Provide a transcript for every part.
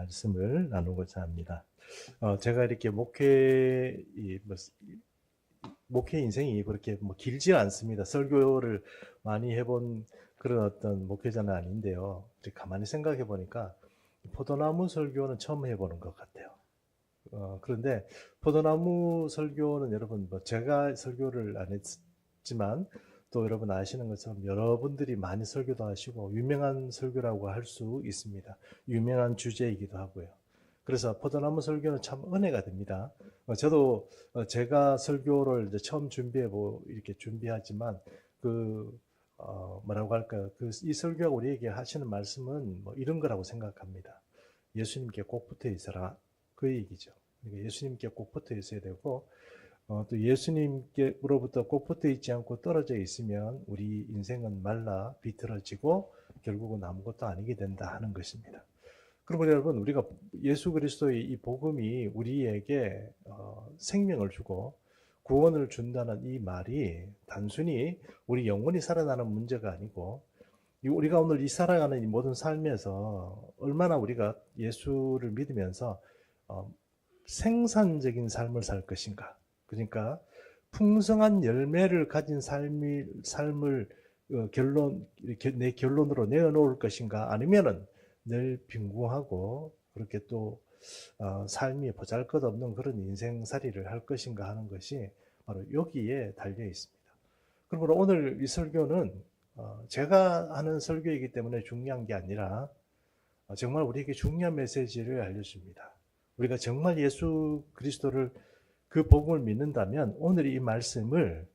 말씀을 나누고자 합니다. 제가 이렇게 목회 인생이 그렇게 길지 않습니다. 설교를 많이 해본 그런 어떤 목회자는 아닌데요. 가만히 생각해 보니까 포도나무 설교는 처음 해보는 것 같아요. 그런데 포도나무 설교는 여러분, 제가 설교를 안 했지만 또 여러분 아시는 것처럼 여러분들이 많이 설교도 하시고 유명한 설교라고 할 수 있습니다. 유명한 주제이기도 하고요. 그래서 포도나무 설교는 참 은혜가 됩니다. 저도 제가 설교를 이제 처음 이렇게 준비하지만 뭐라고 할까요? 이 설교가 우리에게 하시는 말씀은 이런 거라고 생각합니다. 예수님께 꼭 붙어 있어라. 그 얘기죠. 그러니까 예수님께 꼭 붙어 있어야 되고, 또 예수님께로부터 꼭 붙어 있지 않고 떨어져 있으면 우리 인생은 말라 비틀어지고 결국은 아무것도 아니게 된다 하는 것입니다. 그러면 여러분, 우리가 예수 그리스도의 이 복음이 우리에게 생명을 주고 구원을 준다는 이 말이 단순히 우리 영혼이 살아나는 문제가 아니고, 우리가 오늘 이 살아가는 이 모든 삶에서 얼마나 우리가 예수를 믿으면서 생산적인 삶을 살 것인가. 그러니까 풍성한 열매를 가진 삶을 내 결론으로 내어놓을 것인가, 아니면은 늘 빈궁하고 그렇게 또 삶이 보잘것없는 그런 인생살이를 할 것인가 하는 것이 바로 여기에 달려 있습니다. 그러므로 오늘 이 설교는 제가 하는 설교이기 때문에 중요한 게 아니라 정말 우리에게 중요한 메시지를 알려줍니다. 우리가 정말 예수 그리스도를 그 복음을 믿는다면 오늘 이 말씀을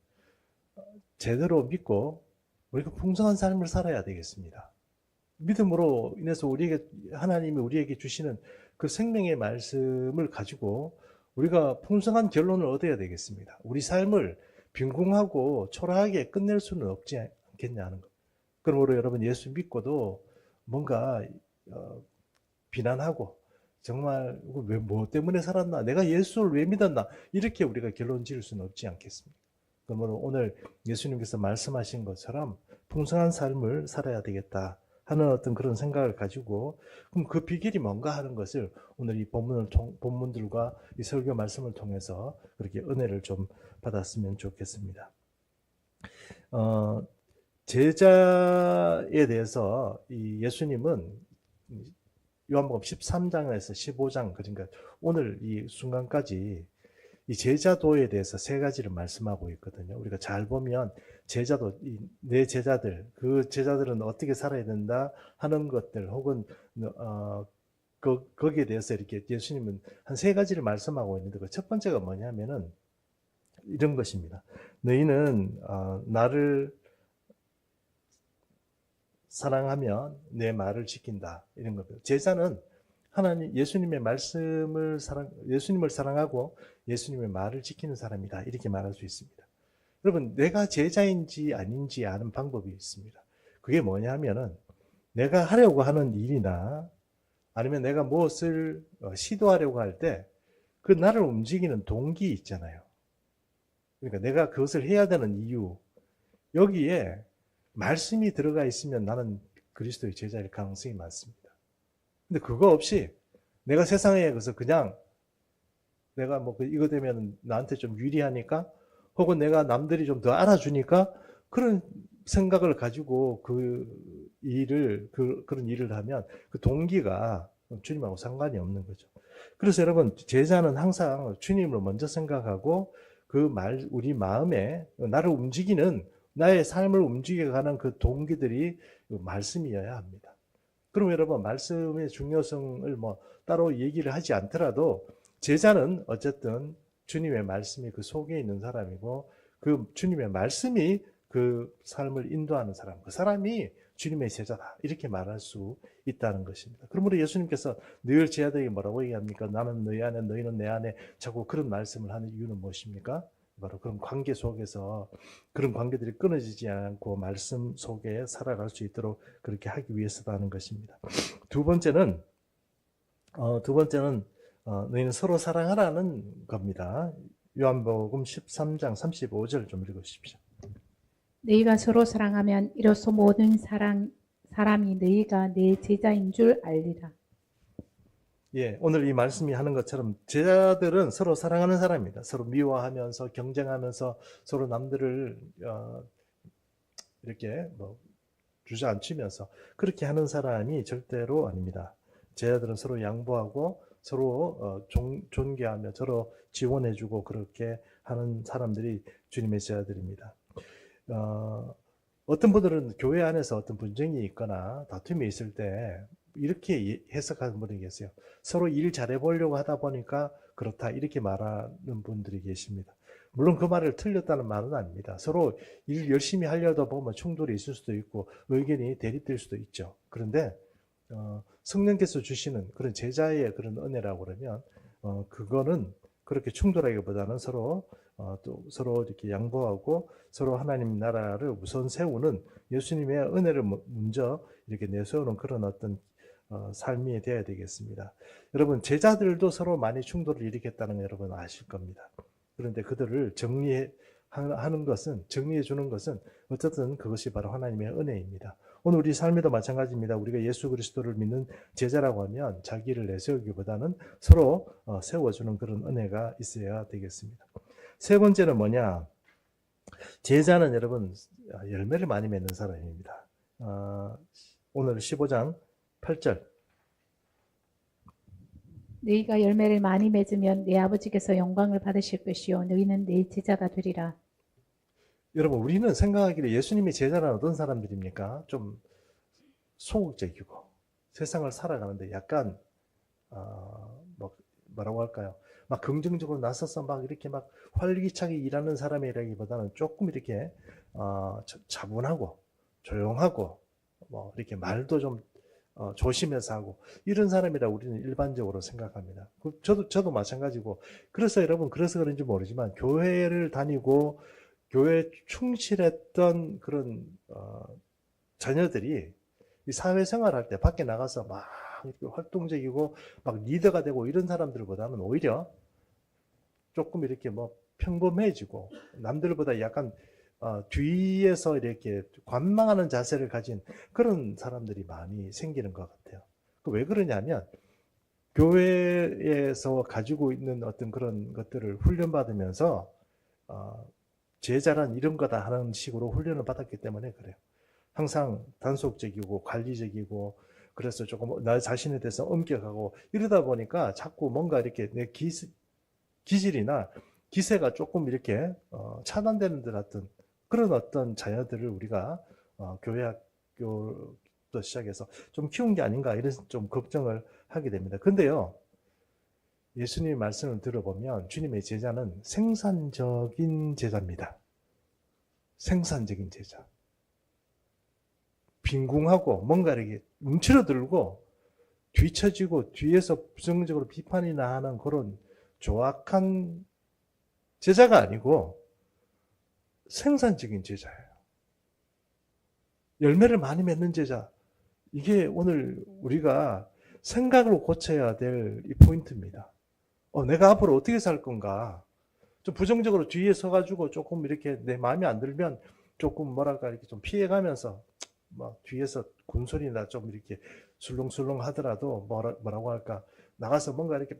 제대로 믿고 우리가 풍성한 삶을 살아야 되겠습니다. 믿음으로 인해서 하나님이 우리에게 주시는 그 생명의 말씀을 가지고 우리가 풍성한 결론을 얻어야 되겠습니다. 우리 삶을 빈궁하고 초라하게 끝낼 수는 없지 않겠냐 하는 것. 그러므로 여러분, 예수 믿고도 뭔가 비난하고 정말 뭐 때문에 살았나, 내가 예수를 왜 믿었나, 이렇게 우리가 결론 지을 수는 없지 않겠습니까? 그러므로 오늘 예수님께서 말씀하신 것처럼 풍성한 삶을 살아야 되겠다 하는 어떤 그런 생각을 가지고, 그럼 그 비결이 뭔가 하는 것을 오늘 이 본문들과 이 설교 말씀을 통해서 그렇게 은혜를 좀 받았으면 좋겠습니다. 제자에 대해서 이 예수님은 요한복음 13장에서 15장, 그러니까 오늘 이 순간까지 이 제자도에 대해서 세 가지를 말씀하고 있거든요. 우리가 잘 보면 제자도, 내 제자들, 그 제자들은 어떻게 살아야 된다 하는 것들, 혹은 거기에 대해서 이렇게 예수님은 한 세 가지를 말씀하고 있는데, 그 첫 번째가 뭐냐면은 이런 것입니다. 너희는 나를 사랑하면 내 말을 지킨다, 이런 겁니다. 제자는 예수님의 예수님을 사랑하고 예수님의 말을 지키는 사람이다, 이렇게 말할 수 있습니다. 여러분, 내가 제자인지 아닌지 아는 방법이 있습니다. 그게 뭐냐면은 내가 하려고 하는 일이나 아니면 내가 무엇을 시도하려고 할 때 그 나를 움직이는 동기 있잖아요. 그러니까 내가 그것을 해야 되는 이유, 여기에 말씀이 들어가 있으면 나는 그리스도의 제자일 가능성이 많습니다. 근데 그거 없이 내가 세상에 가서 그냥 내가 이거 되면 나한테 좀 유리하니까, 혹은 내가 남들이 좀 더 알아주니까 그런 생각을 가지고 그런 일을 하면 그 동기가 주님하고 상관이 없는 거죠. 그래서 여러분, 제자는 항상 주님을 먼저 생각하고 우리 마음에 나를 움직이는, 나의 삶을 움직여가는 그 동기들이 말씀이어야 합니다. 그럼 여러분, 말씀의 중요성을 따로 얘기를 하지 않더라도 제자는 어쨌든 주님의 말씀이 그 속에 있는 사람이고, 그 주님의 말씀이 그 삶을 인도하는 사람, 그 사람이 주님의 제자다, 이렇게 말할 수 있다는 것입니다. 그러므로 예수님께서 늘 제자들에게 뭐라고 얘기합니까? 나는 너희 안에, 너희는 내 안에, 자꾸 그런 말씀을 하는 이유는 무엇입니까? 바로 그런 관계 속에서 그런 관계들이 끊어지지 않고 말씀 속에 살아갈 수 있도록 그렇게 하기 위해서라는 것입니다. 두 번째는 너희는 서로 사랑하라는 겁니다. 요한복음 13장 35절 좀 읽으십시오. 너희가 서로 사랑하면 이로써 모든 사람이 너희가 내 제자인 줄 알리라. 예, 오늘 이 말씀이 하는 것처럼 제자들은 서로 사랑하는 사람입니다. 서로 미워하면서 경쟁하면서 서로 남들을 이렇게 뭐 주저앉히면서 그렇게 하는 사람이 절대로 아닙니다. 제자들은 서로 양보하고 서로 존귀하며 서로 지원해주고 그렇게 하는 사람들이 주님의 제자들입니다. 어떤 분들은 교회 안에서 어떤 분쟁이 있거나 다툼이 있을 때 이렇게 해석하는 분이 계세요. 서로 일 잘해보려고 하다 보니까 그렇다 이렇게 말하는 분들이 계십니다. 물론 그 말을 틀렸다는 말은 아닙니다. 서로 일 열심히 하려다 보면 충돌이 있을 수도 있고 의견이 대립될 수도 있죠. 그런데 성령께서 주시는 그런 제자의 그런 은혜라고 그러면 그거는 그렇게 충돌하기보다는 서로 또 서로 이렇게 양보하고 서로 하나님 나라를 우선 세우는 예수님의 은혜를 먼저 이렇게 내세우는 그런 어떤 삶이 되어야 되겠습니다. 여러분 제자들도 서로 많이 충돌을 일으켰다는 거 여러분 아실 겁니다. 그런데 그들을 정리하는 것은 정리해 주는 것은 어쨌든 그것이 바로 하나님의 은혜입니다. 오늘 우리 삶에도 마찬가지입니다. 우리가 예수 그리스도를 믿는 제자라고 하면 자기를 내세우기보다는 서로 세워주는 그런 은혜가 있어야 되겠습니다. 세 번째는 뭐냐? 제자는 여러분 열매를 많이 맺는 사람입니다. 오늘 15장 8절. 너희가 열매를 많이 맺으면 내 아버지께서 영광을 받으실 것이요 너희는 내 제자가 되리라. 여러분 우리는 생각하기를 예수님이 제자란 어떤 사람들입니까? 좀 소극적이고 세상을 살아가는데 약간 뭐라고 할까요? 막 긍정적으로 나서서 막 이렇게 막 활기차게 일하는 사람이라기보다는 조금 이렇게 차분하고 조용하고 뭐 이렇게 말도 좀 조심해서 하고 이런 사람이라 우리는 일반적으로 생각합니다. 저도 마찬가지고 그래서 여러분 그래서 그런지 모르지만 교회를 다니고 교회에 충실했던 그런 자녀들이 이 사회생활할 때 밖에 나가서 막 이렇게 활동적이고 막 리더가 되고 이런 사람들보다는 오히려 조금 이렇게 뭐 평범해지고 남들보다 약간 뒤에서 이렇게 관망하는 자세를 가진 그런 사람들이 많이 생기는 것 같아요. 왜 그러냐면 교회에서 가지고 있는 어떤 그런 것들을 훈련받으면서 제자란 이런 거다 하는 식으로 훈련을 받았기 때문에 그래요. 항상 단속적이고 관리적이고 그래서 조금 나 자신에 대해서 엄격하고 이러다 보니까 자꾸 뭔가 이렇게 내 기질이나 기세가 조금 이렇게 차단되는 듯 같은 그런 어떤 자녀들을 우리가 교회 학교도 시작해서 좀 키운 게 아닌가 이런 좀 걱정을 하게 됩니다. 근데요, 예수님의 말씀을 들어보면 주님의 제자는 생산적인 제자입니다. 생산적인 제자. 빈궁하고 뭔가 이렇게 움츠러들고 뒤처지고 뒤에서 부정적으로 비판이나 하는 그런 조악한 제자가 아니고 생산적인 제자예요. 열매를 많이 맺는 제자. 이게 오늘 우리가 생각을 고쳐야 될 이 포인트입니다. 내가 앞으로 어떻게 살 건가? 좀 부정적으로 뒤에 서가지고 조금 이렇게 내 마음에 안 들면 조금 뭐랄까 이렇게 좀 피해가면서 막 뒤에서 군소리나 좀 이렇게 술렁술렁 하더라도 뭐라고 할까? 나가서 뭔가 이렇게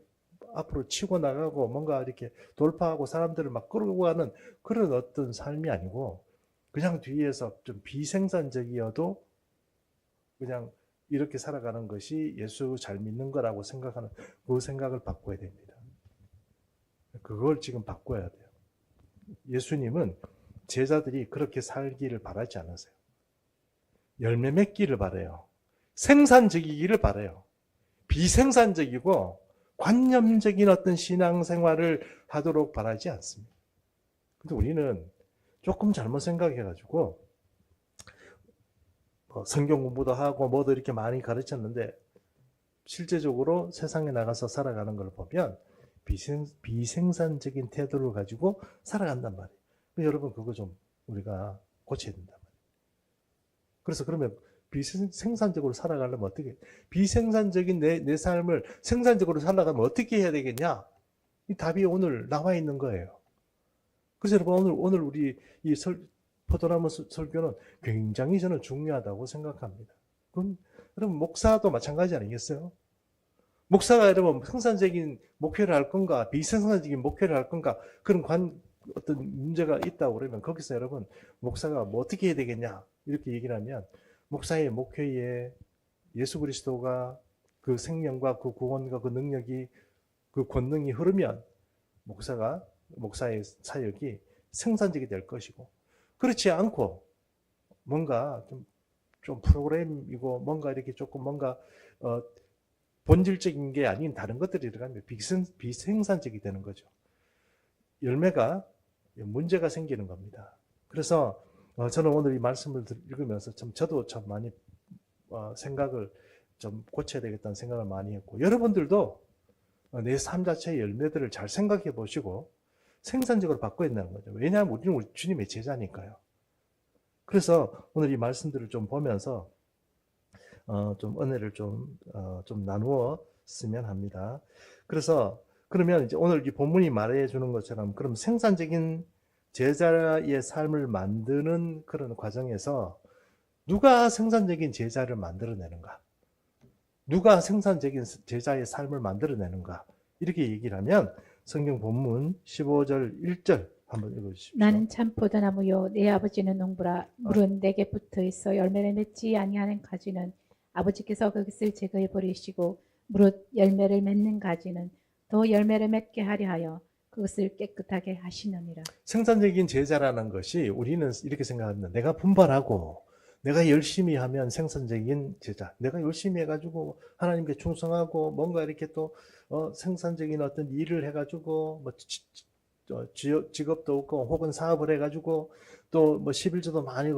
앞으로 치고 나가고 뭔가 이렇게 돌파하고 사람들을 막 끌고 가는 그런 어떤 삶이 아니고 그냥 뒤에서 좀 비생산적이어도 그냥 이렇게 살아가는 것이 예수 잘 믿는 거라고 생각하는 그 생각을 바꿔야 됩니다. 그걸 지금 바꿔야 돼요. 예수님은 제자들이 그렇게 살기를 바라지 않으세요. 열매 맺기를 바라요. 생산적이기를 바라요. 비생산적이고 관념적인 어떤 신앙생활을 하도록 바라지 않습니다. 근데 우리는 조금 잘못 생각해가지고 성경 공부도 하고 뭐도 이렇게 많이 가르쳤는데 실제적으로 세상에 나가서 살아가는 걸 보면 비생산적인 태도를 가지고 살아간단 말이에요. 여러분 그거 좀 우리가 고쳐야 된단 말이에요. 그래서 그러면 비생산적으로 살아가려면 어떻게 비생산적인 내 삶을 생산적으로 살아가면 어떻게 해야 되겠냐? 이 답이 오늘 나와 있는 거예요. 그래서 여러분 오늘 우리 이 포도나무 설교는 굉장히 저는 중요하다고 생각합니다. 그럼 여러분 목사도 마찬가지 아니겠어요? 목사가 여러분 생산적인 목표를 할 건가, 비생산적인 목표를 할 건가, 그런 어떤 문제가 있다고 그러면 거기서 여러분 목사가 뭐 어떻게 해야 되겠냐 이렇게 얘기를 하면 목사의 목표에 예수 그리스도가 그 생명과 그 구원과 그 능력이 그 권능이 흐르면 목사의 사역이 생산적이 될 것이고, 그렇지 않고 뭔가 좀 프로그램이고 뭔가 이렇게 조금 뭔가 본질적인 게 아닌 다른 것들이 들어가면 비생산적이 되는 거죠. 열매가 문제가 생기는 겁니다. 그래서 저는 오늘 이 말씀을 읽으면서 저도 참 많이 생각을 좀 고쳐야 되겠다는 생각을 많이 했고, 여러분들도 내 삶 자체의 열매들을 잘 생각해 보시고 생산적으로 바꿔야 된다는 거죠. 왜냐하면 우리는 주님의 제자니까요. 그래서 오늘 이 말씀들을 좀 보면서 좀 은혜를 좀 나누었으면 합니다. 그래서 그러면 이제 오늘 이 본문이 말해 주는 것처럼 그럼 생산적인 제자의 삶을 만드는 그런 과정에서 누가 생산적인 제자를 만들어내는가? 누가 생산적인 제자의 삶을 만들어내는가? 이렇게 얘기를 하면 성경 본문 15절 1절 한번 읽어주십시오. 나는 참 포도나무요 내 아버지는 농부라. 물은 내게 붙어 있어 열매를 맺지 아니하는 가지는 아버지께서 그것을 제거해 버리시고 무릇 열매를 맺는 가지는 더 열매를 맺게 하려 하여 그것을 깨끗하게 하시느니라. 생산적인 제자라는 것이 우리는 이렇게 생각합니다. 내가 분발하고 내가 열심히 하면 생산적인 제자. 내가 열심히 해가지고 하나님께 충성하고 뭔가 이렇게 또 생산적인 어떤 일을 해가지고 뭐 직업도 없고 혹은 사업을 해가지고 또 뭐 11조도 많이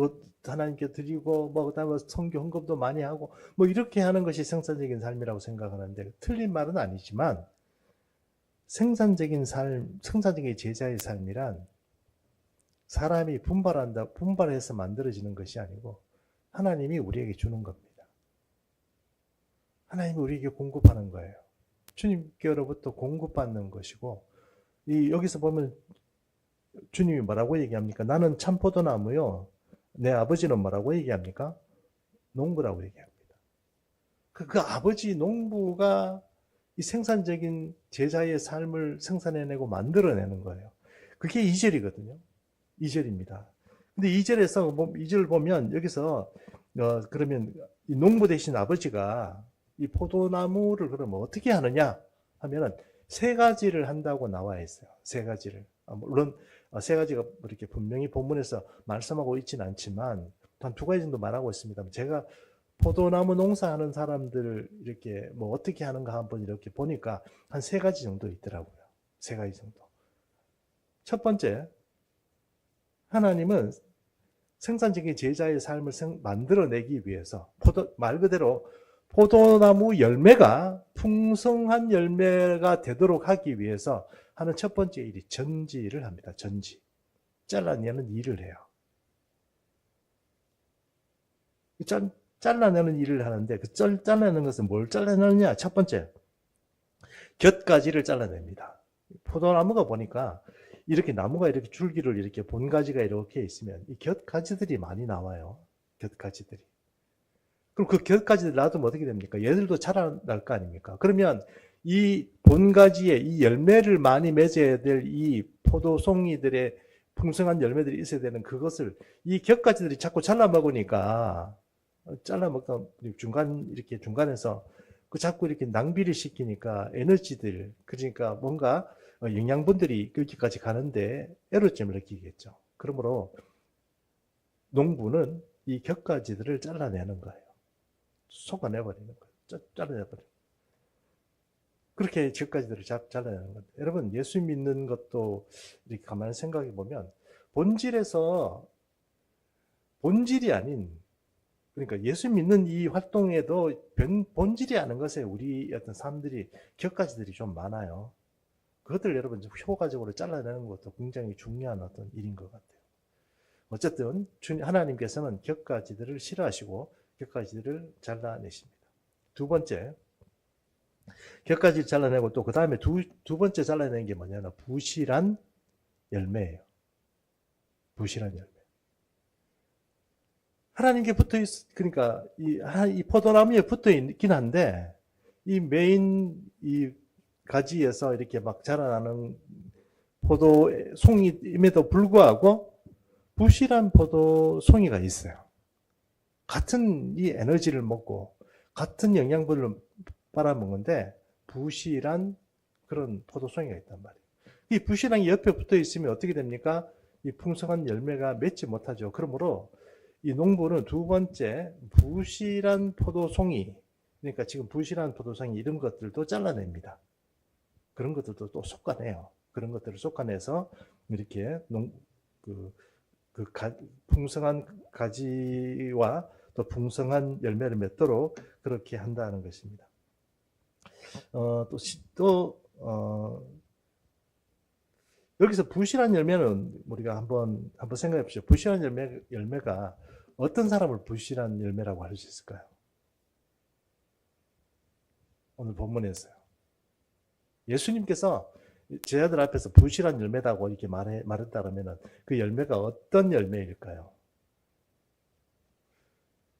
하나님께 드리고 뭐 그다음에 선교 헌금도 많이 하고 뭐 이렇게 하는 것이 생산적인 삶이라고 생각하는데 틀린 말은 아니지만 생산적인 삶, 생산적인 제자의 삶이란 사람이 분발해서 만들어지는 것이 아니고 하나님이 우리에게 주는 겁니다. 하나님이 우리에게 공급하는 거예요. 주님께로부터 공급받는 것이고, 여기서 보면 주님이 뭐라고 얘기합니까? 나는 참포도나무요. 내 아버지는 뭐라고 얘기합니까? 농부라고 얘기합니다. 그 아버지 농부가 이 생산적인 제자의 삶을 생산해내고 만들어내는 거예요. 그게 2절이거든요. 2절입니다. 근데 2절을 보면 여기서 그러면 이 농부 되신 아버지가 이 포도나무를 그러면 어떻게 하느냐 하면은 세 가지를 한다고 나와 있어요. 세 가지를. 물론 세 가지가 이렇게 분명히 본문에서 말씀하고 있지는 않지만 한 두 가지 정도 말하고 있습니다. 제가 포도나무 농사하는 사람들 이렇게 뭐 어떻게 하는가 한번 이렇게 보니까 한 세 가지 정도 있더라고요. 세 가지 정도. 첫 번째, 하나님은 생산적인 제자의 삶을 만들어내기 위해서 말 그대로 포도나무 열매가 풍성한 열매가 되도록 하기 위해서 하는 첫 번째 일이 전지를 합니다. 전지. 잘라내는 일을 해요. 잘라내는 일을 하는데 그 잘라내는 것은 뭘 잘라내느냐? 첫 번째, 곁가지를 잘라냅니다. 포도나무가 보니까 이렇게 나무가 이렇게 줄기를 이렇게 본가지가 이렇게 있으면 이 곁가지들이 많이 나와요. 곁가지들이. 그럼 그 곁가지들 놔두면 어떻게 됩니까? 얘들도 자라날 거 아닙니까? 그러면 이 본가지에 이 열매를 많이 맺어야 될 이 포도송이들의 풍성한 열매들이 있어야 되는 그것을 이 곁가지들이 자꾸 잘라 먹으니까 잘라먹다 이렇게 중간에서 그 자꾸 이렇게 낭비를 시키니까 에너지들, 그러니까 뭔가 영양분들이 여기까지 가는데 애로점을 느끼겠죠. 그러므로 농부는 이 곁가지들을 잘라내는 거예요. 쏟아내버리는 거예요. 잘라내버리는. 그렇게 곁가지들을 잘라내는 거예요. 여러분, 예수 믿는 것도 이렇게 가만히 생각해 보면 본질이 아닌, 그러니까 예수 믿는 이 활동에도 본질이 아닌 것에 우리 어떤 사람들이 곁가지들이 좀 많아요. 그것들 여러분 효과적으로 잘라내는 것도 굉장히 중요한 어떤 일인 것 같아요. 어쨌든 하나님께서는 곁가지들을 싫어하시고 곁가지들을 잘라내십니다. 두 번째, 곁가지를 잘라내고 또 그 다음에 두 번째 잘라내는 게 뭐냐면 부실한 열매예요. 부실한 열매. 하나님께 그러니까 이 포도나무에 붙어 있긴 한데 이 메인 이 가지에서 이렇게 막 자라나는 포도 송이임에도 불구하고 부실한 포도 송이가 있어요. 같은 이 에너지를 먹고 같은 영양분을 빨아먹는데 부실한 그런 포도송이가 있단 말이에요. 이 부실한 게 옆에 붙어 있으면 어떻게 됩니까? 이 풍성한 열매가 맺지 못하죠. 그러므로 이 농부는 두 번째 부실한 포도송이, 그러니까 지금 부실한 포도송이 이런 것들도 잘라냅니다. 그런 것들도 또 솎아내요. 그런 것들을 솎아내서 이렇게 풍성한 가지와 또 풍성한 열매를 맺도록 그렇게 한다는 것입니다. 여기서 부실한 열매는 우리가 한번 생각해 보시죠. 부실한 열매가 어떤 사람을 부실한 열매라고 할 수 있을까요? 오늘 본문에서요. 예수님께서 제자들 앞에서 부실한 열매다고 이렇게 말했다 그러면 그 열매가 어떤 열매일까요?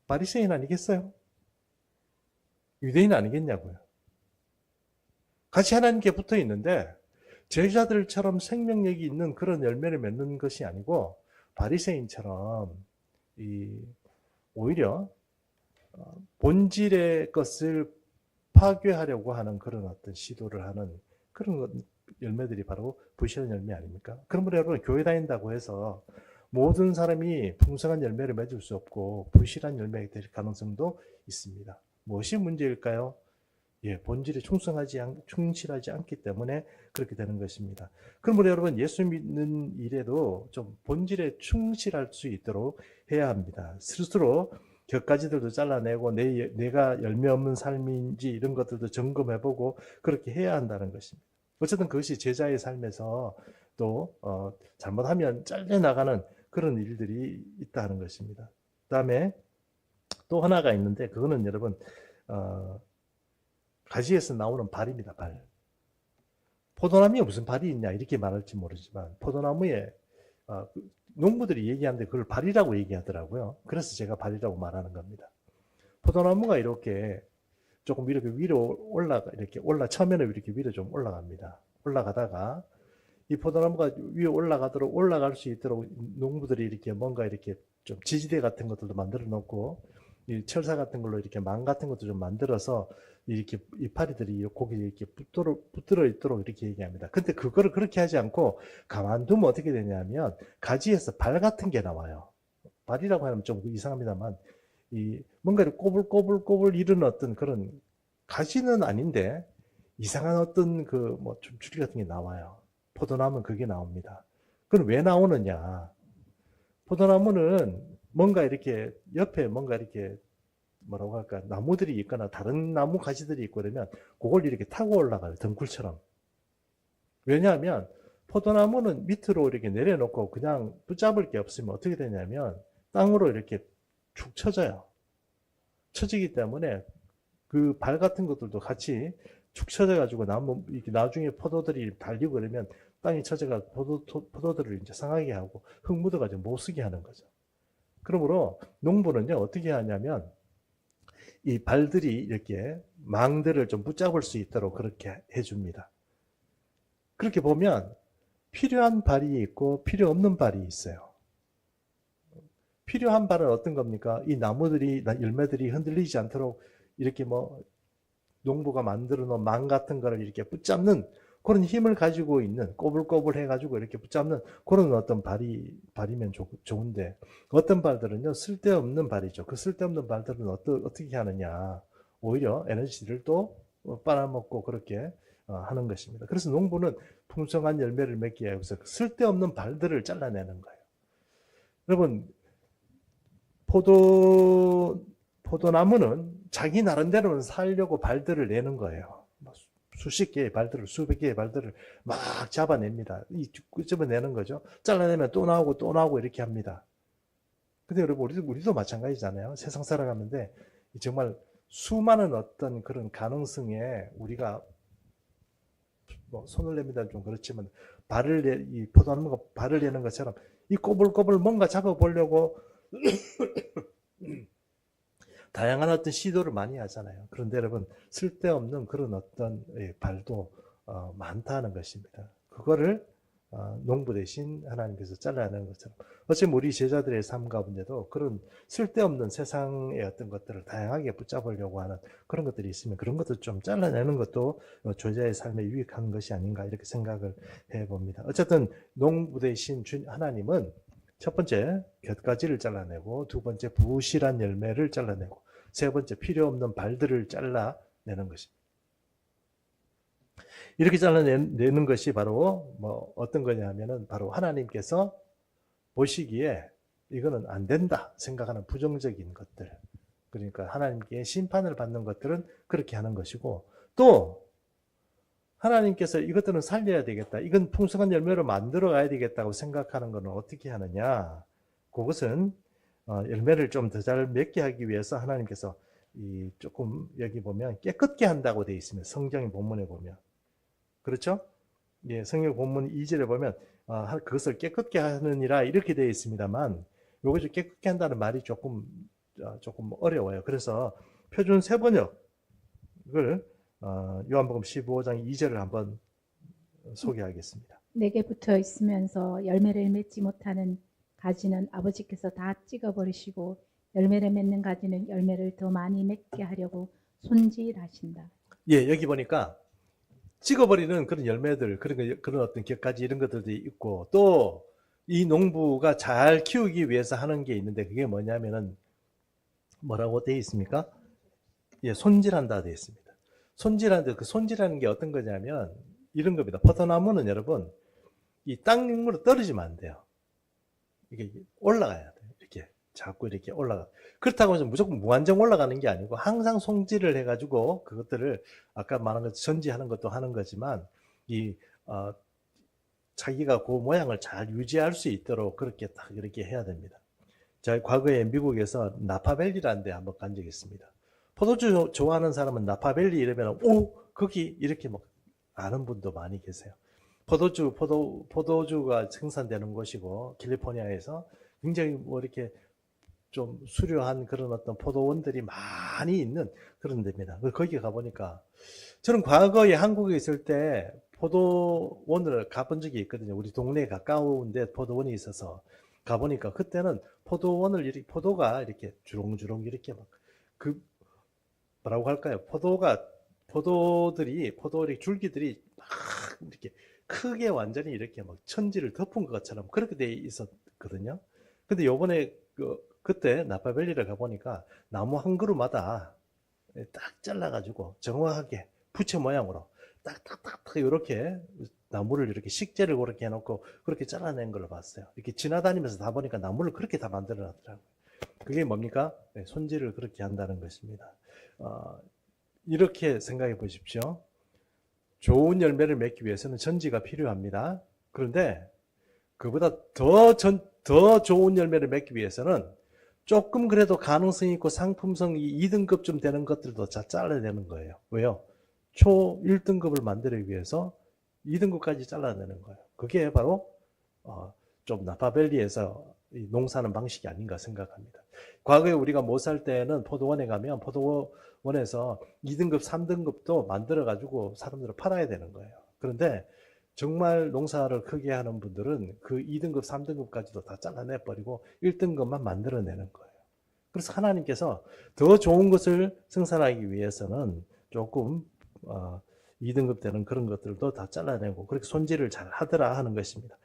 바리새인 아니겠어요? 유대인 아니겠냐고요. 같이 하나님께 붙어 있는데 제자들처럼 생명력이 있는 그런 열매를 맺는 것이 아니고 바리새인처럼 오히려 본질의 것을 파괴하려고 하는 그런 어떤 시도를 하는 그런 열매들이 바로 부실한 열매 아닙니까? 그러므로 여러분 교회 다닌다고 해서 모든 사람이 풍성한 열매를 맺을 수 없고 부실한 열매가 될 가능성도 있습니다. 무엇이 문제일까요? 본질에 충실하지 않기 때문에 그렇게 되는 것입니다. 그러므로 여러분 예수 믿는 일에도 좀 본질에 충실할 수 있도록 해야 합니다. 스스로 곁가지들도 잘라내고 내가 열매 없는 삶인지 이런 것들도 점검해보고 그렇게 해야 한다는 것입니다. 어쨌든 그것이 제자의 삶에서 또 잘못하면 잘려나가는 그런 일들이 있다는 것입니다. 그 다음에 또 하나가 있는데 그거는 여러분 가지에서 나오는 발입니다. 발. 포도나무에 무슨 발이 있냐 이렇게 말할지 모르지만 포도나무에 농부들이 얘기하는데 그걸 발이라고 얘기하더라고요. 그래서 제가 발이라고 말하는 겁니다. 포도나무가 이렇게 조금 이렇게 위로 처음에는 이렇게 위로 좀 올라갑니다. 올라가다가 이 포도나무가 위에 올라갈 수 있도록 농부들이 이렇게 뭔가 이렇게 좀 지지대 같은 것들도 만들어 놓고 이 철사 같은 걸로 이렇게 망 같은 것도 좀 만들어서 이렇게 이파리들이 고기에 이렇게 붙들어 있도록 이렇게 얘기합니다. 근데 그거를 그렇게 하지 않고 가만두면 어떻게 되냐면 가지에서 발 같은 게 나와요. 발이라고 하면 좀 이상합니다만 뭔가를 꼬불꼬불 이런 어떤 그런 가지는 아닌데 이상한 어떤 좀 줄기 같은 게 나와요. 포도나무는 그게 나옵니다. 그럼 왜 나오느냐? 포도나무는 뭔가 이렇게 옆에 뭔가 이렇게 뭐라고 할까 나무들이 있거나 다른 나무 가지들이 있고 그러면 그걸 이렇게 타고 올라가요. 덩굴처럼. 왜냐하면 포도나무는 밑으로 이렇게 내려놓고 그냥 붙잡을 게 없으면 어떻게 되냐면 땅으로 이렇게 축 처져요. 처지기 때문에 그 발 같은 것들도 같이 축 처져가지고 이렇게 나중에 포도들이 달리고 그러면 땅이 처져가 포도들을 이제 상하게 하고 흙 묻어가지고 못 쓰게 하는 거죠. 그러므로 농부는요 어떻게 하냐면 이 발들이 이렇게 망들을 좀 붙잡을 수 있도록 그렇게 해줍니다. 그렇게 보면 필요한 발이 있고 필요 없는 발이 있어요. 필요한 발은 어떤 겁니까? 이 열매들이 흔들리지 않도록 이렇게 농부가 만들어 놓은 망 같은 거를 이렇게 붙잡는 그런 힘을 가지고 있는 꼬불꼬불 해가지고 이렇게 붙잡는 그런 어떤 발이면 좋은데 어떤 발들은요 쓸데없는 발이죠. 그 쓸데없는 발들은 어떻게 하느냐 오히려 에너지를 또 빨아먹고 그렇게 하는 것입니다. 그래서 농부는 풍성한 열매를 맺기 위해서 쓸데없는 발들을 잘라내는 거예요. 여러분 포도나무는 자기 나름대로는 살려고 발들을 내는 거예요. 수십 개의 발들을, 수백 개의 발들을 막 잡아냅니다. 잡아내는 거죠. 잘라내면 또 나오고 이렇게 합니다. 근데 여러분, 우리도 마찬가지잖아요. 세상 살아가는데 정말 수많은 어떤 그런 가능성에 우리가 손을 냅니다. 좀 그렇지만 이 포도나무가 발을 내는 것처럼 이 꼬불꼬불 뭔가 잡아보려고 다양한 어떤 시도를 많이 하잖아요. 그런데 여러분 쓸데없는 그런 어떤 발도 많다는 것입니다. 그거를 농부 대신 하나님께서 잘라내는 것처럼 어쩌면 우리 제자들의 삶 가운데도 그런 쓸데없는 세상의 어떤 것들을 다양하게 붙잡으려고 하는 그런 것들이 있으면 그런 것도 좀 잘라내는 것도 제자의 삶에 유익한 것이 아닌가 이렇게 생각을 해봅니다. 어쨌든 농부 대신 하나님은 첫 번째 곁가지를 잘라내고 두 번째 부실한 열매를 잘라내고 세 번째 필요 없는 발들을 잘라내는 것입니다. 이렇게 잘라내는 것이 바로 뭐 어떤 거냐 하면은 바로 하나님께서 보시기에 이거는 안 된다 생각하는 부정적인 것들, 그러니까 하나님께 심판을 받는 것들은 그렇게 하는 것이고, 또 하나님께서 이것들은 살려야 되겠다, 이건 풍성한 열매로 만들어 가야 되겠다고 생각하는 것은 어떻게 하느냐, 그것은 열매를 좀 더 잘 맺게 하기 위해서 하나님께서 조금 여기 보면 깨끗게 한다고 되어 있습니다. 성경의 본문에 보면. 그렇죠? 예, 성경 본문 2절에 보면 그것을 깨끗게 하느니라 이렇게 되어 있습니다만, 요것을 깨끗게 한다는 말이 조금 어려워요. 그래서 표준 세번역을 요한복음 15장 2절을 한번 소개하겠습니다. 내게 붙어 있으면서 열매를 맺지 못하는 가지는 아버지께서 다 찍어버리시고 열매를 맺는 가지는 열매를 더 많이 맺게 하려고 손질하신다. 예, 여기 보니까 찍어버리는 그런 열매들, 그런 어떤 곁가지 이런 것들도 있고, 또 이 농부가 잘 키우기 위해서 하는 게 있는데, 그게 뭐냐면은 뭐라고 되어 있습니까? 예, 손질한다 되어 있습니다. 손질하는데 그 손질하는 게 어떤 거냐면 이런 겁니다. 포도나무는 여러분 이 땅으로 떨어지면 안 돼요. 이게 올라가야 돼요. 이렇게 자꾸 이렇게 올라가. 그렇다고 해서 무조건 무한정 올라가는 게 아니고 항상 손질을 해가지고 그것들을 아까 말한 것 전지하는 것도 하는 거지만 자기가 그 모양을 잘 유지할 수 있도록 그렇게 딱 이렇게 해야 됩니다. 제가 과거에 미국에서 나파밸리라는 데 한번 간 적이 있습니다. 포도주 좋아하는 사람은 나파밸리 이러면 거기 이렇게 막 아는 분도 많이 계세요. 포도주가 생산되는 곳이고 캘리포니아에서 굉장히 뭐 이렇게 좀 수려한 그런 어떤 포도원들이 많이 있는 그런 데입니다. 거기 가보니까 저는 과거에 한국에 있을 때 포도원을 가본 적이 있거든요. 우리 동네에 가까운데 포도원이 있어서 가보니까 그때는 포도가 이렇게 주렁주렁 이렇게 막 뭐라고 할까요? 포도들이 줄기들이 막 이렇게 크게 완전히 이렇게 막 천지를 덮은 것처럼 그렇게 돼 있었거든요. 근데 요번에 그때 나파밸리를 가보니까 나무 한 그루마다 딱 잘라가지고 정확하게 부채 모양으로 딱딱딱 이렇게 나무를 이렇게 식재를 그렇게 해놓고 그렇게 잘라낸 걸로 봤어요. 이렇게 지나다니면서 다 보니까 나무를 그렇게 다 만들어 놨더라고요. 그게 뭡니까? 네, 손질을 그렇게 한다는 것입니다. 이렇게 생각해 보십시오. 좋은 열매를 맺기 위해서는 전지가 필요합니다. 그런데 그보다 더 좋은 열매를 맺기 위해서는 조금 그래도 가능성이 있고 상품성이 2등급쯤 되는 것들도 다 잘라내는 거예요. 왜요? 초 1등급을 만들기 위해서 2등급까지 잘라내는 거예요. 그게 바로 좀 나파밸리에서 농사하는 방식이 아닌가 생각합니다. 과거에 우리가 못 살 때는 포도원에 가면 포도원에서 2등급, 3등급도 만들어가지고 사람들을 팔아야 되는 거예요. 그런데 정말 농사를 크게 하는 분들은 그 2등급, 3등급까지도 다 잘라내버리고 1등급만 만들어내는 거예요. 그래서 하나님께서 더 좋은 것을 생산하기 위해서는 조금 2등급 되는 그런 것들도 다 잘라내고 그렇게 손질을 잘 하더라 하는 것입니다.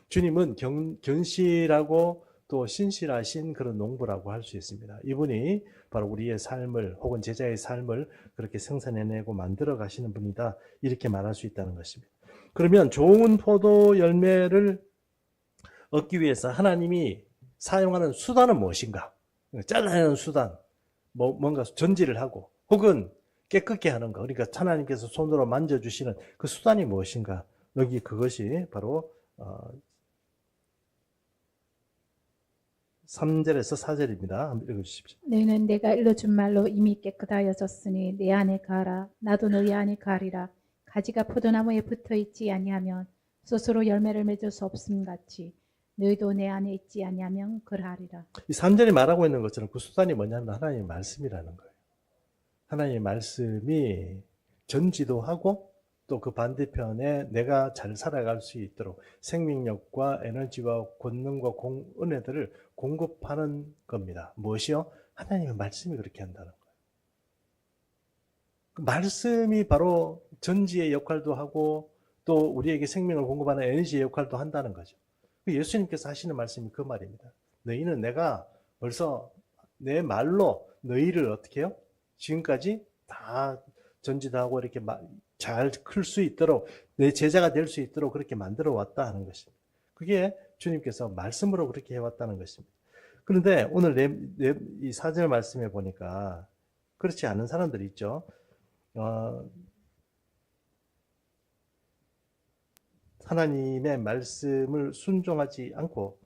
주님은 견실하고 또 신실하신 그런 농부라고 할 수 있습니다. 이분이 바로 우리의 삶을 혹은 제자의 삶을 그렇게 생산해내고 만들어 가시는 분이다, 이렇게 말할 수 있다는 것입니다. 그러면 좋은 포도 열매를 얻기 위해서 하나님이 사용하는 수단은 무엇인가? 잘라내는 수단, 뭔가 전지를 하고 혹은 깨끗게 하는 거, 그러니까 하나님께서 손으로 만져주시는 그 수단이 무엇인가? 여기 그것이 바로 3절에서 4절입니다. 한번 읽어주십시오. 너희는 내가 일러준 말로 이미 깨끗하여졌으니 내 안에 가라. 나도 너희 안에 가리라. 가지가 포도나무에 붙어 있지 아니하면 스스로 열매를 맺을 수 없음 같이 너희도 내 안에 있지 아니하면 그러하리라. 이 3절이 말하고 있는 것처럼 그 수단이 뭐냐면 하나님의 말씀이라는 거예요. 하나님의 말씀이 전지도 하고 또 그 반대편에 내가 잘 살아갈 수 있도록 생명력과 에너지와 권능과 은혜들을 공급하는 겁니다. 무엇이요? 하나님의 말씀이 그렇게 한다는 거예요. 그 말씀이 바로 전지의 역할도 하고 또 우리에게 생명을 공급하는 에너지의 역할도 한다는 거죠. 예수님께서 하시는 말씀이 그 말입니다. 너희는 내가 벌써 내 말로 너희를 어떻게 해요? 지금까지 다 전지도 하고 이렇게 잘 클 수 있도록 내 제자가 될 수 있도록 그렇게 만들어 왔다 하는 것입니다. 그게 주님께서 말씀으로 그렇게 해왔다는 것입니다. 그런데 오늘 이 4절 말씀에 보니까 그렇지 않은 사람들이 있죠. 하나님의 말씀을 순종하지 않고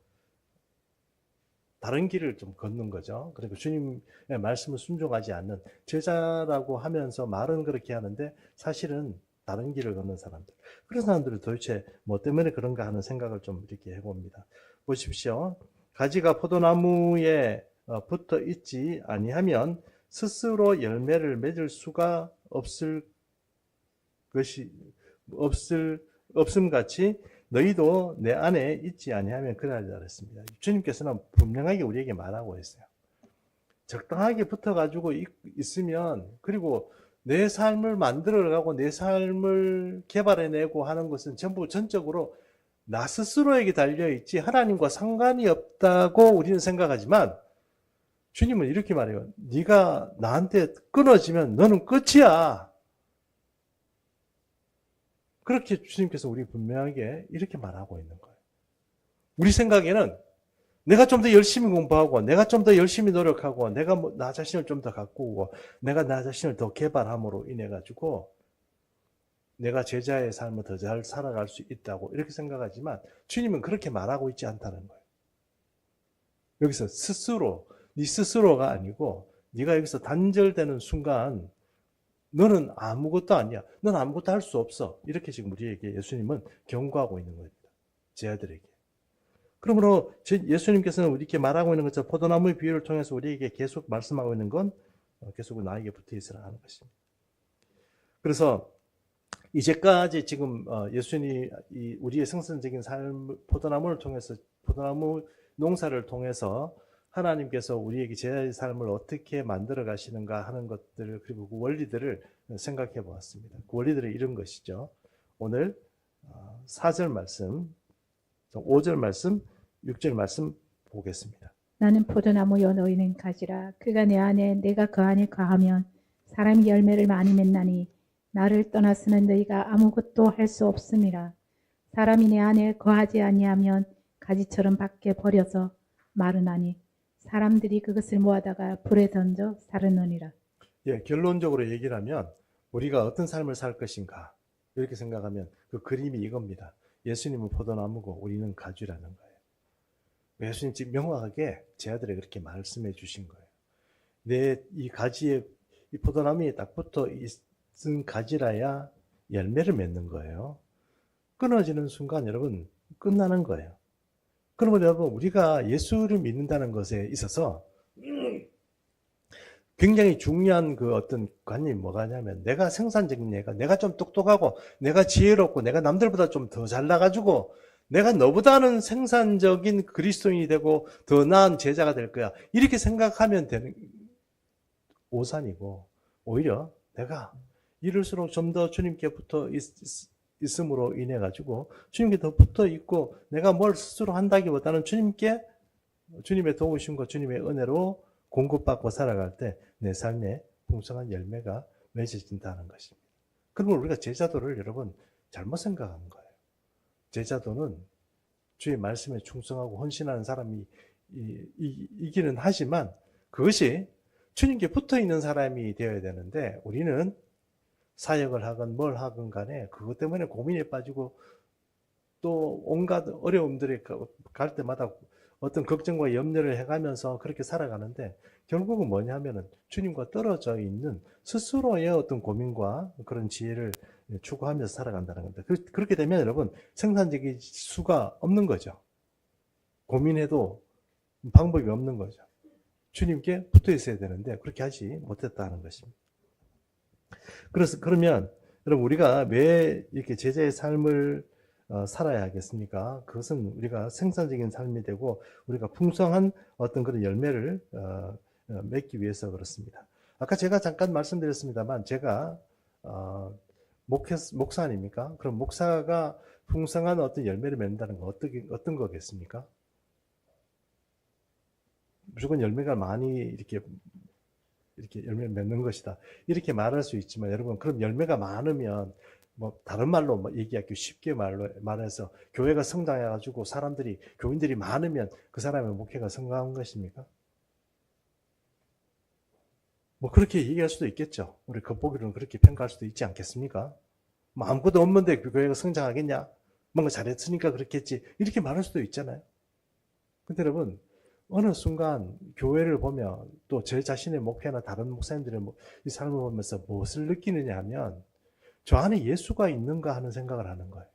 다른 길을 좀 걷는 거죠. 그리고 주님의 말씀을 순종하지 않는 제자라고 하면서 말은 그렇게 하는데 사실은 다른 길을 걷는 사람들. 그런 사람들은 도대체 뭐 때문에 그런가 하는 생각을 좀 이렇게 해봅니다. 보십시오. 가지가 포도나무에 붙어 있지 아니하면 스스로 열매를 맺을 수가 없음 같이 너희도 내 안에 있지 아니하면 그러하리라 그랬습니다. 주님께서는 분명하게 우리에게 말하고 있어요. 적당하게 붙어가지고 있으면 그리고 내 삶을 만들어가고 내 삶을 개발해내고 하는 것은 전부 전적으로 나 스스로에게 달려있지 하나님과 상관이 없다고 우리는 생각하지만 주님은 이렇게 말해요. 네가 나한테 끊어지면 너는 끝이야. 그렇게 주님께서 우리 분명하게 이렇게 말하고 있는 거예요. 우리 생각에는 내가 좀 더 열심히 공부하고 내가 좀 더 열심히 노력하고 내가 나 자신을 좀 더 가꾸고 내가 나 자신을 더 개발함으로 인해 가지고 내가 제자의 삶을 더 잘 살아갈 수 있다고 이렇게 생각하지만 주님은 그렇게 말하고 있지 않다는 거예요. 여기서 네 스스로가 아니고 네가 여기서 단절되는 순간 너는 아무것도 아니야. 너는 아무것도 할 수 없어. 이렇게 지금 우리에게 예수님은 경고하고 있는 겁니다. 제 아들에게. 그러므로 예수님께서는 이렇게 말하고 있는 것처럼 포도나무의 비유를 통해서 우리에게 계속 말씀하고 있는 건 계속 나에게 붙어 있으라 하는 것입니다. 그래서 이제까지 지금 예수님이 우리의 생선적인 삶, 포도나무를 통해서 포도나무 농사를 통해서 하나님께서 우리에게 제자의 삶을 어떻게 만들어 가시는가 하는 것들 그리고 그 원리들을 생각해 보았습니다. 그 원리들은 이런 것이죠. 오늘 4절 말씀, 5절 말씀, 6절 말씀 보겠습니다. 나는 포도나무요 너희는 가지라. 그가 내 안에 내가 그 안에 거하면 사람이 열매를 많이 맺나니 나를 떠나서는 너희가 아무것도 할 수 없음이라. 사람이 내 안에 거하지 아니하면 가지처럼 밖에 버려서 마르나니 사람들이 그것을 모아다가 불에 던져 사르느니라. 예, 결론적으로 얘기를 하면 우리가 어떤 삶을 살 것인가 이렇게 생각하면 그 그림이 이겁니다. 예수님은 포도나무고 우리는 가지라는 거예요. 예수님 지금 명확하게 제 아들에게 그렇게 말씀해 주신 거예요. 내 이 가지에 이 포도나무에 딱 붙어 있은 가지라야 열매를 맺는 거예요. 끊어지는 순간 여러분 끝나는 거예요. 그러면 여러분 우리가 예수를 믿는다는 것에 있어서 굉장히 중요한 그 어떤 관념이 뭐가냐면 내가 생산적인 내가 좀 똑똑하고 내가 지혜롭고 내가 남들보다 좀 더 잘나가지고 내가 너보다는 생산적인 그리스도인이 되고 더 나은 제자가 될 거야. 이렇게 생각하면 되는 오산이고 오히려 내가 이럴수록 좀 더 주님께 붙어 있음으로 인해 가지고 주님께 더 붙어 있고 내가 뭘 스스로 한다기보다는 주님의 도우심과 주님의 은혜로 공급받고 살아갈 때 내 삶에 풍성한 열매가 맺어진다는 것입니다. 그러면 우리가 제자도를 여러분 잘못 생각하는 거예요. 제자도는 주의 말씀에 충성하고 헌신하는 사람이 이기는 하지만 그것이 주님께 붙어 있는 사람이 되어야 되는데 우리는 사역을 하건 뭘 하건 간에 그것 때문에 고민에 빠지고 또 온갖 어려움들에 갈 때마다 어떤 걱정과 염려를 해가면서 그렇게 살아가는데 결국은 뭐냐면은 주님과 떨어져 있는 스스로의 어떤 고민과 그런 지혜를 추구하면서 살아간다는 겁니다. 그렇게 되면 여러분 생산적인 수가 없는 거죠. 고민해도 방법이 없는 거죠. 주님께 붙어 있어야 되는데 그렇게 하지 못했다는 것입니다. 그러면 여러분 우리가 왜 이렇게 제자의 삶을 살아야 하겠습니까? 그것은 우리가 생산적인 삶이 되고 우리가 풍성한 어떤 그런 열매를 맺기 위해서 그렇습니다. 아까 제가 잠깐 말씀드렸습니다만 제가 목사 아닙니까? 그럼 목사가 풍성한 어떤 열매를 맺는다는 건 어떤 거겠습니까? 무조건 열매가 많이 이렇게 열매를 맺는 것이다. 이렇게 말할 수 있지만 여러분 그럼 열매가 많으면 뭐 다른 말로 얘기하기 쉽게 말해서 교회가 성장해가지고 교인들이 많으면 그 사람의 목회가 성공한 것입니까? 뭐 그렇게 얘기할 수도 있겠죠. 우리 겉보기로는 그렇게 평가할 수도 있지 않겠습니까? 뭐 아무것도 없는데 교회가 성장하겠냐? 뭔가 잘했으니까 그렇겠지. 이렇게 말할 수도 있잖아요. 근데 여러분 어느 순간 교회를 보면 또 제 자신의 목회나 다른 목사님들의 이 삶을 보면서 무엇을 느끼느냐 하면 저 안에 예수가 있는가 하는 생각을 하는 거예요.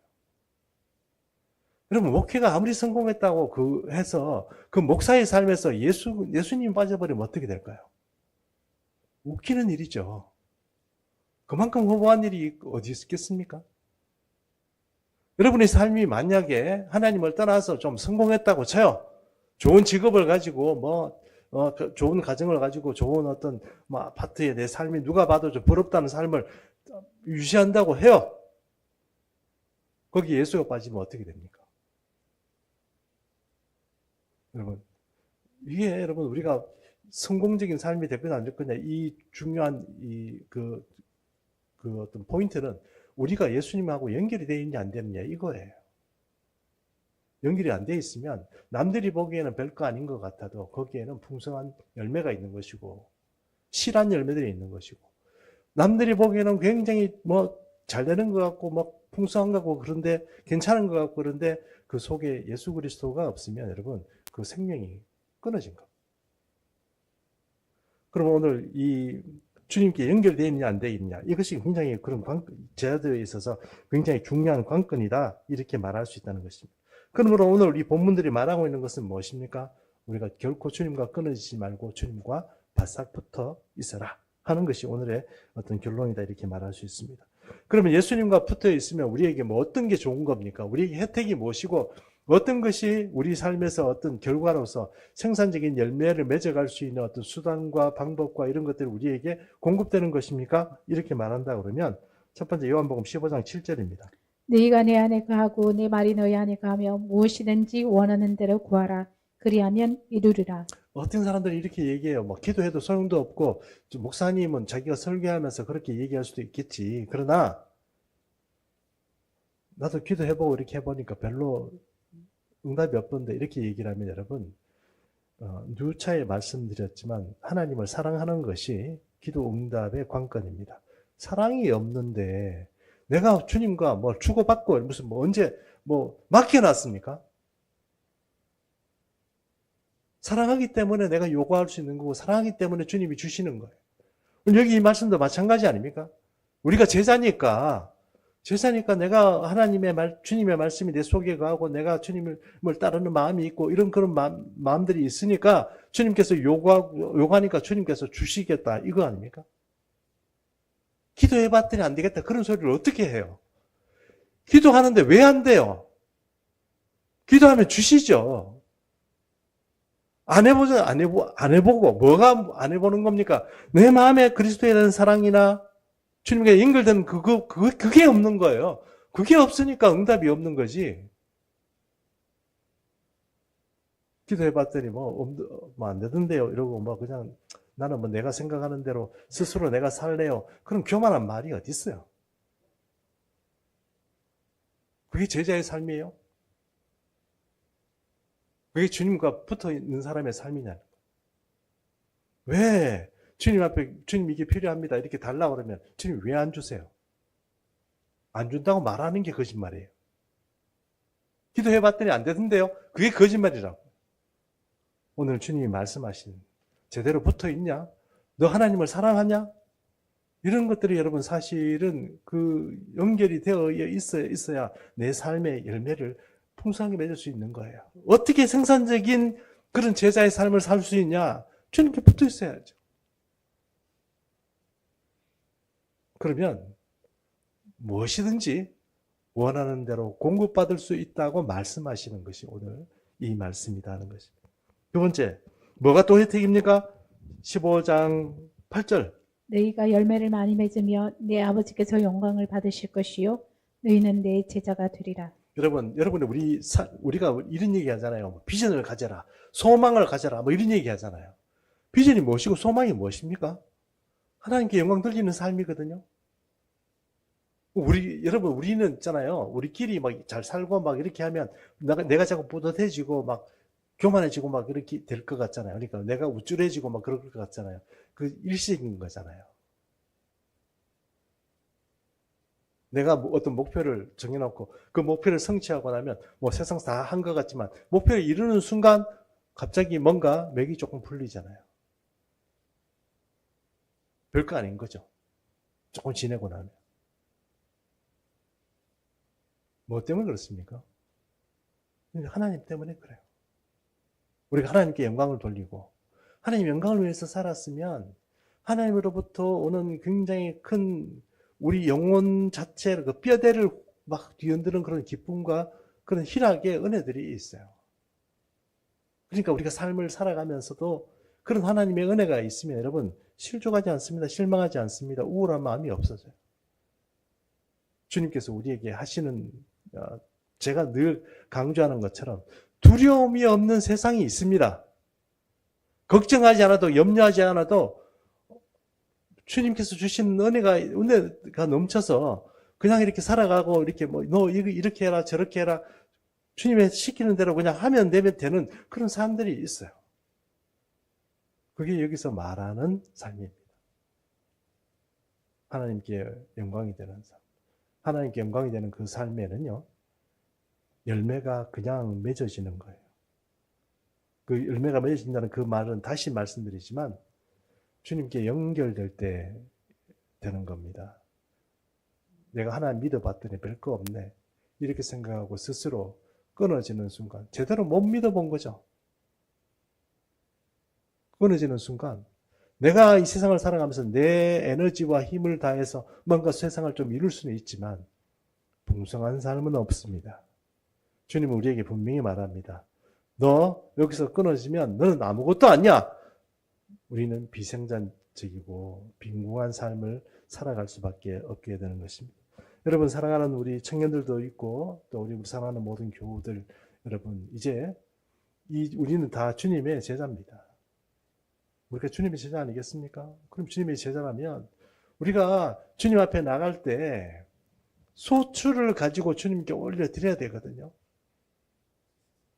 여러분 목회가 아무리 성공했다고 해서 그 목사의 삶에서 예수님 빠져버리면 어떻게 될까요? 웃기는 일이죠. 그만큼 허무한 일이 어디 있겠습니까? 여러분의 삶이 만약에 하나님을 떠나서 좀 성공했다고 쳐요. 좋은 직업을 가지고 좋은 가정을 가지고 좋은 어떤 아파트에 내 삶이 누가 봐도 좀 부럽다는 삶을 유지한다고 해요. 거기 예수가 빠지면 어떻게 됩니까? 여러분 이게 여러분 우리가 성공적인 삶이 될 거냐 안 될 거냐 이 중요한 그 어떤 포인트는 우리가 예수님하고 연결이 되어 있냐 안 되느냐 이거예요. 연결이 안 되어 있으면 남들이 보기에는 별거 아닌 것 같아도 거기에는 풍성한 열매가 있는 것이고 실한 열매들이 있는 것이고 남들이 보기에는 굉장히 잘 되는 것 같고 풍성한 것 같고 그런데 괜찮은 것 같고 그런데 그 속에 예수 그리스도가 없으면 여러분 그 생명이 끊어진 겁니다. 그럼 오늘 이 주님께 연결되어 있느냐 안 되어 있느냐 이것이 굉장히 그런 제자들에 있어서 굉장히 중요한 관건이다 이렇게 말할 수 있다는 것입니다. 그러므로 오늘 이 본문들이 말하고 있는 것은 무엇입니까? 우리가 결코 주님과 끊어지지 말고 주님과 바싹 붙어 있어라 하는 것이 오늘의 어떤 결론이다 이렇게 말할 수 있습니다. 그러면 예수님과 붙어 있으면 우리에게 어떤 게 좋은 겁니까? 우리에게 혜택이 무엇이고 어떤 것이 우리 삶에서 어떤 결과로서 생산적인 열매를 맺어갈 수 있는 어떤 수단과 방법과 이런 것들이 우리에게 공급되는 것입니까? 이렇게 말한다 그러면 첫 번째 요한복음 15장 7절입니다. 너희가 내 안에 거하고 내 말이 너희 안에 거하며 무엇이든지 원하는 대로 구하라. 그리하면 이루리라. 어떤 사람들이 이렇게 얘기해요. 기도해도 소용도 없고 목사님은 자기가 설교하면서 그렇게 얘기할 수도 있겠지. 그러나 나도 기도해보고 이렇게 해보니까 별로 응답이 없던데 이렇게 얘기를 하면 여러분 누차에 말씀드렸지만 하나님을 사랑하는 것이 기도 응답의 관건입니다. 사랑이 없는데 내가 주님과 주고받고 무슨 언제 맡겨놨습니까? 사랑하기 때문에 내가 요구할 수 있는 거고 사랑하기 때문에 주님이 주시는 거예요. 여기 이 말씀도 마찬가지 아닙니까? 우리가 제자니까 내가 주님의 말씀이 내 속에 가고 내가 주님을 따르는 마음이 있고 이런 그런 마음들이 있으니까 주님께서 요구하니까 주님께서 주시겠다 이거 아닙니까? 기도해봤더니 안 되겠다 그런 소리를 어떻게 해요? 기도하는데 왜 안 돼요? 기도하면 주시죠. 안 해보고 뭐가 안 해보는 겁니까? 내 마음에 그리스도에 대한 사랑이나 주님과 연결된 그게 없는 거예요. 그게 없으니까 응답이 없는 거지. 기도해봤더니 안 되던데요. 이러고 그냥 나는 내가 생각하는 대로 스스로 내가 살래요. 그럼 교만한 말이 어디 있어요? 그게 제자의 삶이에요? 그게 주님과 붙어 있는 사람의 삶이냐? 왜 주님 앞에 주님 이게 필요합니다 이렇게 달라고 그러면 주님 왜 안 주세요? 안 준다고 말하는 게 거짓말이에요. 기도해봤더니 안 되던데요? 그게 거짓말이라고. 오늘 주님이 말씀하신 제대로 붙어 있냐? 너 하나님을 사랑하냐? 이런 것들이 여러분 사실은 그 연결이 되어 있어야 내 삶의 열매를 풍성하게 맺을 수 있는 거예요. 어떻게 생산적인 그런 제자의 삶을 살 수 있냐? 주님께 붙어 있어야죠. 그러면 무엇이든지 원하는 대로 공급받을 수 있다고 말씀하시는 것이 오늘 이 말씀이다 하는 것입니다. 두 번째, 뭐가 또 혜택입니까? 15장 8절. 너희가 열매를 많이 맺으며 내 아버지께서 영광을 받으실 것이요 너희는 내 제자가 되리라. 여러분, 우리가 이런 얘기 하잖아요. 비전을 가져라, 소망을 가져라, 뭐 이런 얘기 하잖아요. 비전이 무엇이고 소망이 무엇입니까? 하나님께 영광 돌리는 삶이거든요. 여러분, 우리는 있잖아요. 우리끼리 막 잘 살고 막 이렇게 하면 내가 자꾸 뿌듯해지고 막 교만해지고 막 이렇게 될 것 같잖아요. 그러니까 내가 우쭐해지고 막 그럴 것 같잖아요. 그 일시적인 거잖아요. 내가 어떤 목표를 정해놓고 그 목표를 성취하고 나면 뭐 세상 다 한 것 같지만 목표를 이루는 순간 갑자기 뭔가 맥이 조금 풀리잖아요. 별거 아닌 거죠. 조금 지내고 나면. 뭐 때문에 그렇습니까? 하나님 때문에 그래요. 우리가 하나님께 영광을 돌리고 하나님 영광을 위해서 살았으면 하나님으로부터 오는 굉장히 큰 우리 영혼 자체를 그 뼈대를 막 뒤흔드는 그런 기쁨과 그런 희락의 은혜들이 있어요. 그러니까 우리가 삶을 살아가면서도 그런 하나님의 은혜가 있으면 여러분 실족하지 않습니다. 실망하지 않습니다. 우울한 마음이 없어져요. 주님께서 우리에게 하시는 제가 늘 강조하는 것처럼 두려움이 없는 세상이 있습니다. 걱정하지 않아도 염려하지 않아도 주님께서 주신 은혜가 넘쳐서 그냥 이렇게 살아가고 이렇게 뭐 너 이렇게 해라 저렇게 해라 주님의 시키는 대로 그냥 하면 되는 그런 사람들이 있어요. 그게 여기서 말하는 삶입니다. 하나님께 영광이 되는 삶. 하나님께 영광이 되는 그 삶에는요. 열매가 그냥 맺어지는 거예요. 그 열매가 맺어진다는 그 말은 다시 말씀드리지만 주님께 연결될 때 되는 겁니다. 내가 하나님 믿어봤더니 별거 없네. 이렇게 생각하고 스스로 끊어지는 순간 제대로 못 믿어본 거죠. 끊어지는 순간 내가 이 세상을 살아가면서 내 에너지와 힘을 다해서 뭔가 세상을 좀 이룰 수는 있지만 풍성한 삶은 없습니다. 주님은 우리에게 분명히 말합니다. 너 여기서 끊어지면 너는 아무것도 아니야. 우리는 비생산적이고 빈궁한 삶을 살아갈 수밖에 없게 되는 것입니다. 여러분 사랑하는 우리 청년들도 있고 또 우리 사랑하는 모든 교우들 여러분 이제 우리는 다 주님의 제자입니다. 우리가 주님의 제자 아니겠습니까? 그럼 주님의 제자라면 우리가 주님 앞에 나갈 때 소출을 가지고 주님께 올려드려야 되거든요.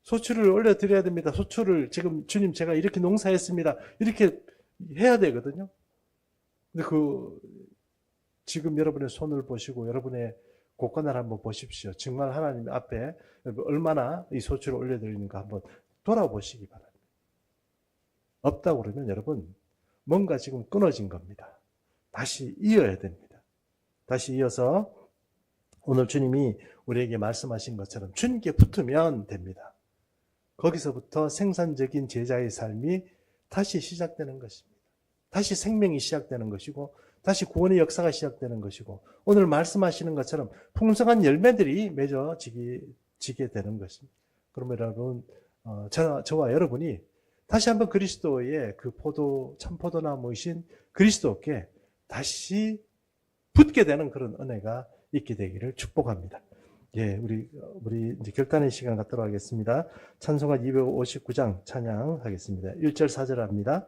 소출을 올려드려야 됩니다. 소출을 지금 주님 제가 이렇게 농사했습니다. 이렇게 해야 되거든요. 근데 지금 여러분의 손을 보시고 여러분의 곳간을 한번 보십시오. 정말 하나님 앞에 얼마나 이 소출을 올려드리는가 한번 돌아보시기 바랍니다. 없다고 그러면 여러분 뭔가 지금 끊어진 겁니다. 다시 이어야 됩니다. 다시 이어서 오늘 주님이 우리에게 말씀하신 것처럼 주님께 붙으면 됩니다. 거기서부터 생산적인 제자의 삶이 다시 시작되는 것입니다. 다시 생명이 시작되는 것이고 다시 구원의 역사가 시작되는 것이고 오늘 말씀하시는 것처럼 풍성한 열매들이 맺어지게 되는 것입니다. 그러면 여러분 저와 여러분이 다시 한번 그리스도의 그 참포도나무이신 그리스도께 다시 붙게 되는 그런 은혜가 있게 되기를 축복합니다. 예, 우리 이제 결단의 시간 갖도록 하겠습니다. 찬송가 259장 찬양하겠습니다. 1절 4절 합니다.